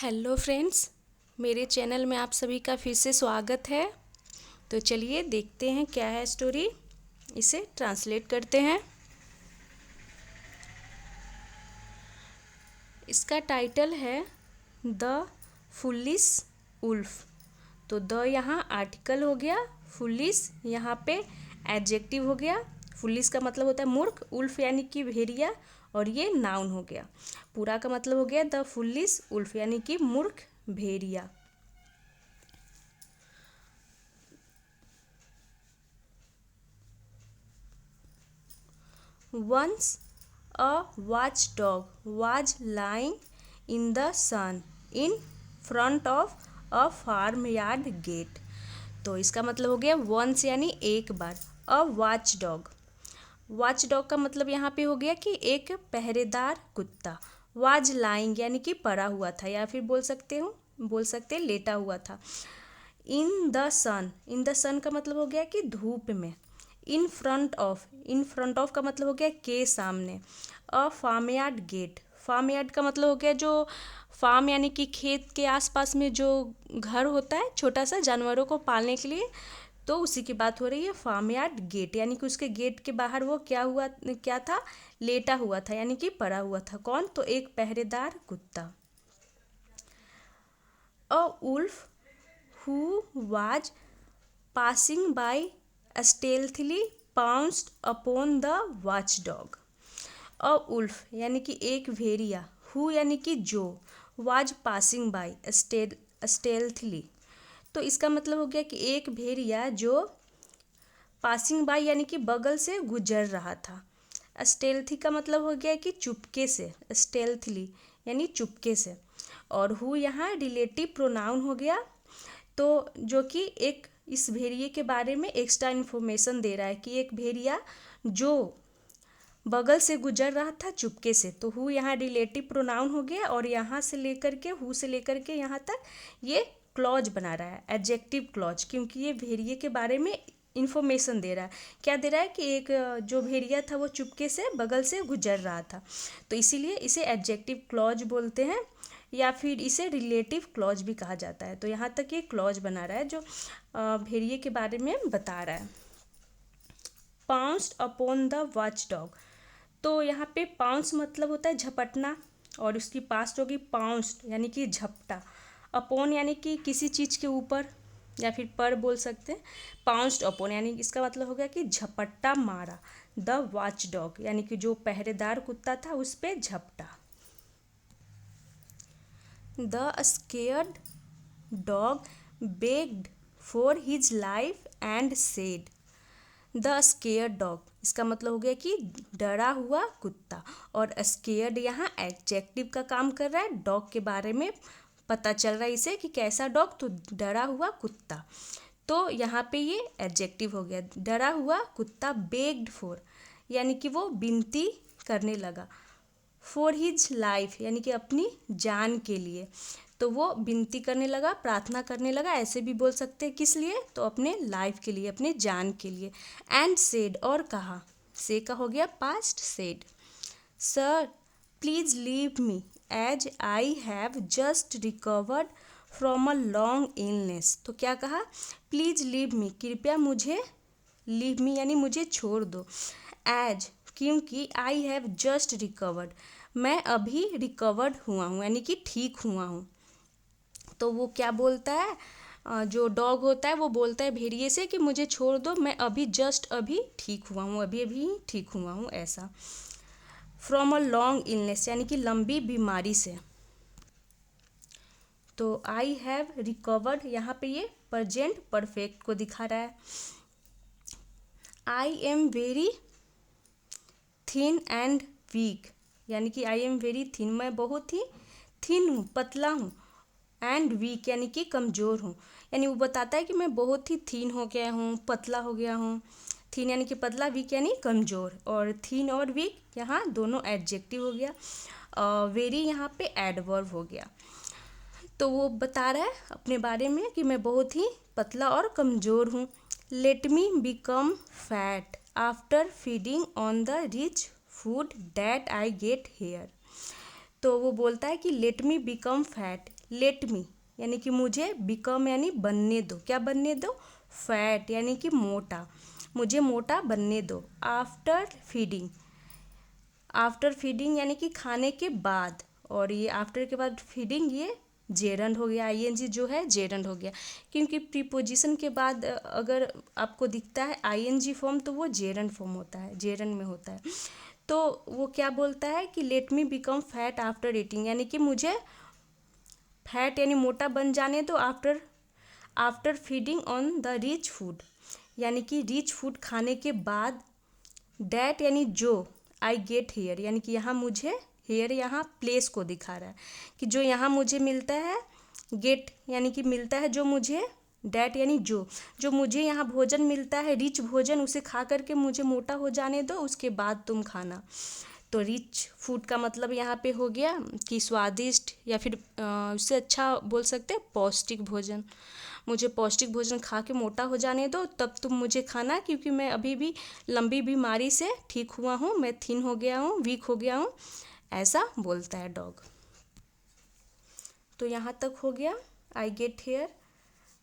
Hello friends, मेरे channel में आप सभी का फिर से स्वागत है। तो चलिए देखते हैं क्या है स्टोरी। इसे ट्रांसलेट करते हैं। इसका टाइटल है द फुलिश उल्फ। तो द यहाँ आर्टिकल हो गया, फुलिश यहाँ पे एडजेक्टिव हो गया। फुलिश का मतलब होता है मूर्ख, उल्फ यानी कि भेड़िया, और ये नाउन हो गया। पूरा का मतलब हो गया द फुलिश उल्फ यानी कि मूर्ख भेड़िया। Once a watchdog was lying in the sun in front of a farmyard gate। तो इसका मतलब हो गया once यानी एक बार, a watchdog। watchdog का मतलब यहाँ पे हो गया कि एक पहरेदार कुत्ता। was lying यानी कि पड़ा हुआ था, या फिर बोल सकते लेटा हुआ था। इन द सन का मतलब हो गया कि धूप में। इन फ्रंट ऑफ का मतलब हो गया के सामने। अ फार्म यार्ड का मतलब हो गया जो फार्म यानी कि खेत के आसपास में जो घर होता है छोटा सा जानवरों को पालने के लिए, तो उसी की बात हो रही है। फार्म यार्ड गेट यानी कि उसके गेट के बाहर वो क्या था, लेटा हुआ था यानी कि पड़ा हुआ था। कौन? तो एक पहरेदार कुत्ता। A wolf who was passing by stealthily pounced upon the watchdog। A wolf यानी कि एक भेड़िया, हु यानी कि जो, was passing by stealthily। तो इसका मतलब हो गया कि एक भेड़िया जो पासिंग बाय यानी कि बगल से गुजर रहा था। स्टेल्थी का मतलब हो गया कि चुपके से, स्टेल्थली यानी चुपके से। और हु यहाँ रिलेटिव प्रोनाउन हो गया, तो जो कि एक इस भेड़िए के बारे में एक्स्ट्रा इन्फॉर्मेशन दे रहा है कि एक भेड़िया जो बगल से गुजर रहा था चुपके से। तो हु यहाँ रिलेटिव प्रोनाउन हो गया, और यहाँ से लेकर के हु से लेकर के यहाँ तक ये क्लॉज बना रहा है, एडजेक्टिव क्लॉज, क्योंकि ये भेड़िए के बारे में इन्फॉर्मेशन दे रहा है। क्या दे रहा है कि एक जो भेड़िया था वो चुपके से बगल से गुजर रहा था, तो इसीलिए इसे एडजेक्टिव क्लॉज बोलते हैं, या फिर इसे रिलेटिव क्लॉज भी कहा जाता है। तो यहाँ तक ये क्लॉज बना रहा है जो भेड़िए के बारे में बता रहा है। Pounced upon the watch dog. तो यहाँ पे पाउंस मतलब होता है झपटना, और उसकी पास्ट होगी पाउंस्ड यानी कि झपटा। अपॉन यानी कि किसी चीज़ के ऊपर या फिर पर बोल सकते हैं। पाउंस्ड अपॉन यानी इसका मतलब हो गया कि झपट्टा मारा। द वॉच डॉग यानी कि जो पहरेदार कुत्ता था उस पर झपटा। The scared dog bagged for his life and said. The scared dog इसका मतलब हो गया कि डरा हुआ कुत्ता, और स्केयर्ड यहाँ एडजेक्टिव का काम कर रहा है। डॉग के बारे में पता चल रहा है इसे कि कैसा डॉग, तो डरा हुआ कुत्ता। तो यहाँ पे ये एडजेक्टिव हो गया। डरा हुआ कुत्ता बेग्ड फॉर यानी कि वो विनती करने लगा। फॉर हिज लाइफ यानी कि अपनी जान के लिए, तो वो विनती करने लगा, प्रार्थना करने लगा, ऐसे भी बोल सकते हैं। किस लिए? तो अपने लाइफ के लिए, अपने जान के लिए। एंड सेड और कहा, से का हो गया past said. Sir please leave me as I have just recovered from a long illness. तो क्या कहा? प्लीज लीव मी, कृपया मुझे, लीव मी यानी मुझे छोड़ दो, एज क्योंकि आई हैव जस्ट रिकवर्ड, मैं अभी रिकवर्ड हुआ हूँ यानी कि ठीक हुआ हूँ। तो वो क्या बोलता है, जो डॉग होता है वो बोलता है भेड़िए से कि मुझे छोड़ दो, मैं अभी ठीक हुआ हूँ, अभी ठीक हुआ हूँ, ऐसा। फ्रॉम अ लॉन्ग इलनेस यानी कि लंबी बीमारी से। तो आई हैव रिकवर्ड यहाँ पे ये प्रेजेंट परफेक्ट को दिखा रहा है। I am very thin and weak यानी कि आई एम वेरी थिन, मैं बहुत ही थिन हूँ, पतला हूँ। एंड वीक यानी कि कमज़ोर हूँ, यानी वो बताता है कि मैं बहुत ही थिन हो गया हूँ, पतला हो गया हूँ। थिन यानी कि पतला, वीक यानी कमज़ोर, और थिन और वीक यहाँ दोनों एडजेक्टिव हो गया। वेरी यहाँ पे एडवर्ब हो गया। तो वो बता रहा है अपने बारे में कि मैं बहुत ही पतला और कमज़ोर हूँ। Let me become fat after feeding on the rich food that I get here. तो वो बोलता है कि let me become fat, let me यानी कि मुझे, बिकम यानी बनने दो, क्या बनने दो, फैट यानी कि मोटा, मुझे मोटा बनने दो। आफ्टर फीडिंग, आफ्टर फीडिंग यानी कि खाने के बाद, और ये आफ्टर के बाद फीडिंग ये जेरंड हो गया, आईएनजी जो है जेरंड हो गया, क्योंकि प्रीपोजिशन के बाद अगर आपको दिखता है आईएनजी फॉर्म तो वो जेरंड फॉर्म होता है, जेरंड में होता है। तो वो क्या बोलता है कि let me become fat after eating, यानी कि मुझे फैट यानी मोटा बन जाने दो after, after feeding on the rich food, यानी कि रिच फूड खाने के बाद। डैट यानी जो, आई गेट हेयर यानी कि यहाँ मुझे, हेयर यहाँ प्लेस को दिखा रहा है कि जो यहाँ मुझे मिलता है, गेट यानी कि मिलता है जो मुझे, डैट यानी जो, जो मुझे यहाँ भोजन मिलता है रिच भोजन, उसे खा करके मुझे मोटा हो जाने दो, उसके बाद तुम खाना। तो रिच फूड का मतलब यहाँ पे हो गया कि स्वादिष्ट, या फिर उससे अच्छा बोल सकते हैं पौष्टिक भोजन, मुझे पौष्टिक भोजन खा के मोटा हो जाने दो तब तुम मुझे खाना, क्योंकि मैं अभी भी लंबी बीमारी से ठीक हुआ हूँ, मैं थिन हो गया हूँ, वीक हो गया हूँ, ऐसा बोलता है डॉग। तो यहाँ तक हो गया आई गेट हेयर।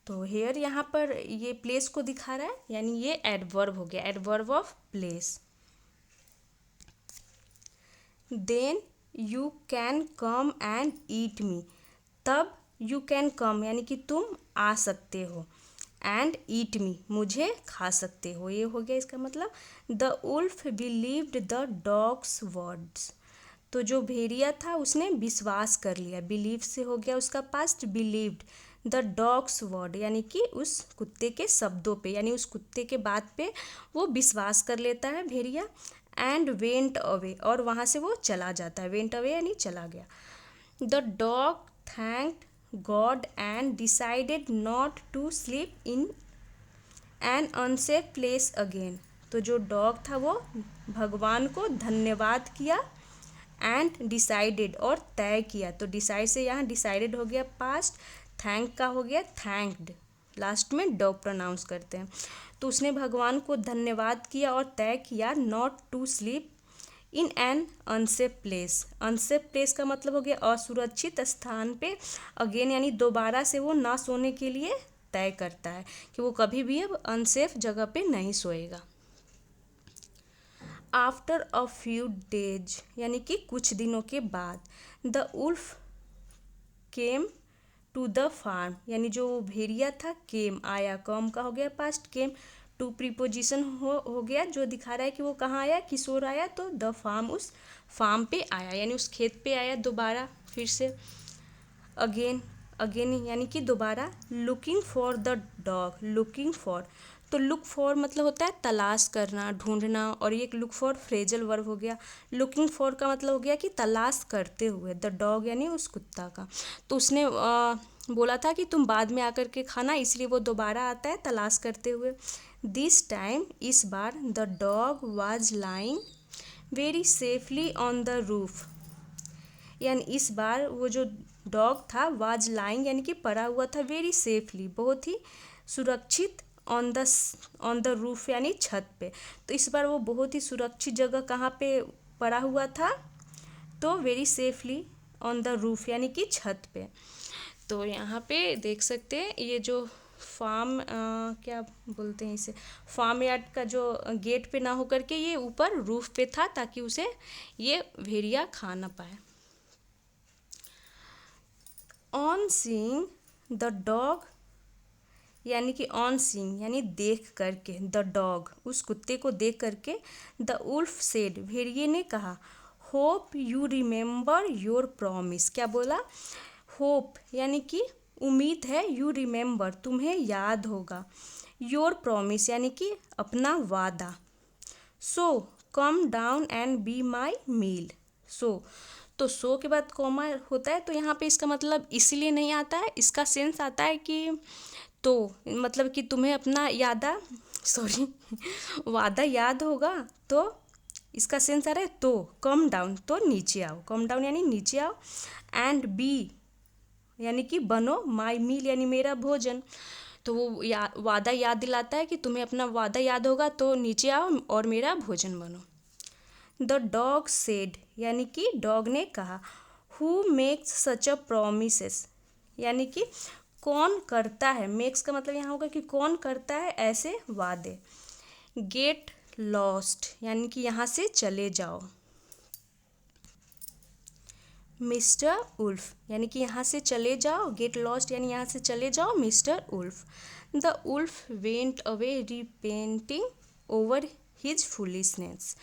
तो हेयर यहाँ पर ये प्लेस को दिखा रहा है, यानी ये एडवर्ब हो गया, adverb of place. Then you can come and eat me, तब यू कैन कम यानी कि तुम आ सकते हो, एंड ईट मी मुझे खा सकते हो, ये हो गया इसका मतलब। The wolf believed the dog's words, तो जो भेड़िया था उसने विश्वास कर लिया, बिलीव से हो गया उसका past, believed the dogs word यानी कि उस कुत्ते के शब्दों पे, यानी उस कुत्ते के बात पे वो विश्वास कर लेता है भेड़िया। एंड वेंट अवे, और वहाँ से वो चला जाता है, वेंट अवे यानी चला गया। The dog thanked God and decided not to sleep in an unsafe place again, तो जो डॉग था वो भगवान को धन्यवाद किया, एंड डिसाइडेड और तय किया, तो डिसाइड से यहाँ डिसाइडेड हो गया पास्ट, थैंक का हो गया थैंक्ड, लास्ट में डॉग प्रोनाउंस करते हैं। तो उसने भगवान को धन्यवाद किया और तय किया not to sleep in an unsafe place, unsafe place का मतलब हो गया असुरक्षित स्थान पे, अगेन यानी दोबारा से वो ना सोने के लिए तय करता है कि वो कभी भी अब अनसेफ जगह पे नहीं सोएगा। आफ्टर अ फ्यू डेज यानी कि कुछ दिनों के बाद, the wolf came to the farm, यानी जो भेड़िया था केम आया, कम का हो गया पास्ट, केम टू प्रीपोजिशन हो गया जो दिखा रहा है कि वो कहाँ आया, किशोर आया, तो द फार्म उस फार्म पे आया, यानी उस खेत पे आया दोबारा फिर से। अगेन, अगेन यानी कि दोबारा। Looking for the dog, looking for, तो लुक फॉर मतलब होता है तलाश करना, ढूंढना, और ये लुक फॉर फ्रेजल वर्ब हो गया। लुकिंग फॉर का मतलब हो गया कि तलाश करते हुए, द डॉग यानी उस कुत्ता का, तो उसने बोला था कि तुम बाद में आकर के खाना, इसलिए वो दोबारा आता है तलाश करते हुए। दिस टाइम, इस बार, the dog was lying very safely on the roof, यानी इस बार वो जो डॉग था वाज लाइंग यानी कि पड़ा हुआ था, वेरी सेफली बहुत ही सुरक्षित, ऑन द रूफ यानी छत पे, तो इस बार वो बहुत ही सुरक्षित जगह कहाँ पे पड़ा हुआ था, तो very safely on the roof यानी कि छत पे। तो यहाँ पे देख सकते हैं ये जो फार्म क्या बोलते हैं इसे, फार्म यार्ड का जो गेट पे ना होकर के ये ऊपर रूफ पे था, ताकि उसे ये भेड़िया खा ना पाए। ऑन सीइंग द डॉग यानी कि ऑन सीइंग यानी देख करके, द डॉग उस कुत्ते को देख करके, द उल्फ सेड भेड़िए ने कहा, hope you remember your promise, क्या बोला, होप यानी कि उम्मीद है, यू रिमेंबर तुम्हें याद होगा, योर प्रॉमिस यानी कि अपना वादा, so come down and be my meal, so, तो सो के बाद कॉमा होता है, तो यहाँ पे इसका मतलब इसलिए नहीं आता है, इसका सेंस आता है कि तो मतलब कि तुम्हें अपना वादा याद होगा, तो इसका सेंस आ रहा है, तो कम डाउन तो नीचे आओ, कम डाउन यानी नीचे आओ, एंड बी यानी कि बनो, माई मील यानी मेरा भोजन, तो वो वादा याद दिलाता है कि तुम्हें अपना वादा याद होगा, तो नीचे आओ और मेरा भोजन बनो। द डॉग सेड यानी कि डॉग ने कहा, who makes such a promises, यानी कि कौन करता है, मेक्स का मतलब यहाँ होगा कि कौन करता है ऐसे वादे। गेट लॉस्ट यानी कि यहाँ से चले जाओ। मिस्टर उल्फ यानी कि यहाँ से चले जाओ, गेट लॉस्ट यानी यहाँ से चले जाओ mister Wolf. The wolf went away repenting over his foolishness.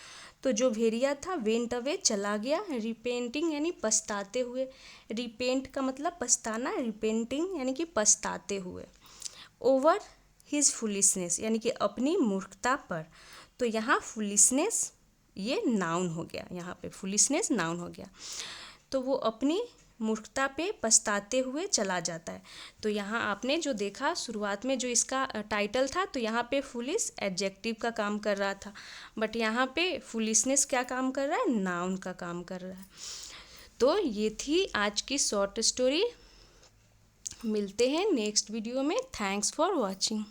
तो जो भेड़िया था वेंट अवे चला गया, रिपेंटिंग यानी पछताते हुए, रिपेंट का मतलब पछताना, रिपेंटिंग यानी कि पछताते हुए, ओवर हिज फुलिशनेस यानी कि अपनी मूर्खता पर। तो यहाँ फुलिशनेस ये नाउन हो गया, यहाँ पे फुलिशनेस नाउन हो गया। तो वो अपनी मूर्खता पे पछताते हुए चला जाता है। तो यहाँ आपने जो देखा शुरुआत में जो इसका टाइटल था, तो यहाँ पे फुलिश एडजेक्टिव का काम कर रहा था, बट यहाँ पे फुलिशनेस क्या काम कर रहा है, नाउन का काम कर रहा है। तो ये थी आज की शॉर्ट स्टोरी। मिलते हैं नेक्स्ट वीडियो में। Thanks for watching.